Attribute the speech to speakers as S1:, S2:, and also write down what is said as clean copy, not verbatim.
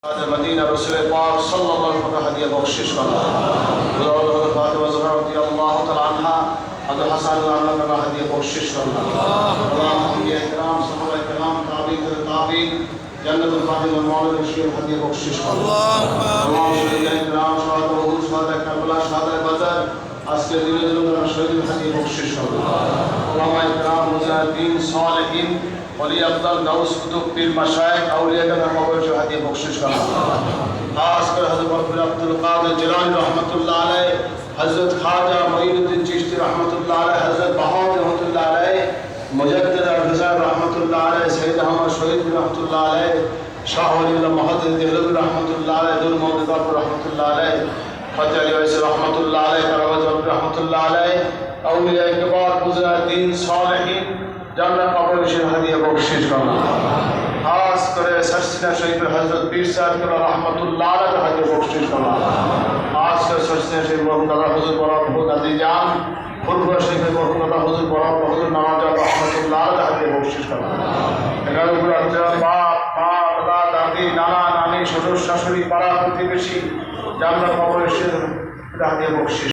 S1: Medina रसूल पाक सल्लल्लाहु अलैहि वसल्लम हदिया बख्शिश करना हज़रत फातिमा ज़हरा रज़ियल्लाहु तआला अन्हा हज़रत हसन का हदिया बख्शिश करना अल्लाह इकराम सहाबा किराम ताबीन ताबीन जन्नतुल फातिह वल मौला रशीद हदिया बख्शिश करना अल्लाह इकराम शहादत वहुद शहादत करबला शहादत बदर আজকে দিনের জন্য শহীদ হাদিয়া বখশিশ করুন উলামা ইকরাম মুজাহিদিন সালেহিন ওলি আফদাল গাউস কুতুব পীর মাশায়েখ আউলিয়া কেরাম কবরের হাদিয়া বখশিশ করুন খাস করে হযরত মরহুম আব্দুল কাদের জিলানী রাহমাতুল্লাহ আলাইহি হযরত খাজা মুঈনুদ্দিন চিশতি রাহমাতুল্লাহ আলাইহি হযরত বাহাউদ্দিন রাহমাতুল্লাহ আলাইহি মুজাদ্দিদ আল-হুসাইন রাহমাতুল্লাহ আলাইহি সৈয়দ আহমদ শহীদ রাহমাতুল্লাহ আলাইহি শাহ ওলিউল্লাহ মুহাদ্দিস দেহলভী রাহমাতুল্লাহ আলাইহি দুল মওদুদ রাহমাতুল্লাহ আলাইহি फतेह अली वैसी रहमतुल्लाह अलैह करवत रहमतुल्लाह अलैह औलिया किबार मुजाहिदीन सालेहीन जान्नत कब्र की हदिया बख्शिश करना खास करे सरसीना शरीफ हजरत पीर साहब के रहमतुल्लाह अलैह हदिया बख्शिश करना खास कर सरसीना शरीफ मरहूम दादा हुजूर बड़ा बहुत अली जान फुरफुरा शरीफ मरहूम दादा हुजूर बड़ा हुजूर नवाज रहमतुल्लाह अलैह हदिया बख्शिश करना এখানে উপরে আছে বাপ মা দাদা দাদি নানা নানি শ্বশুর শাশুড়ি পাড়া প্রতিবেশী জান্নাত কবরের হাদিয়া বখশিশ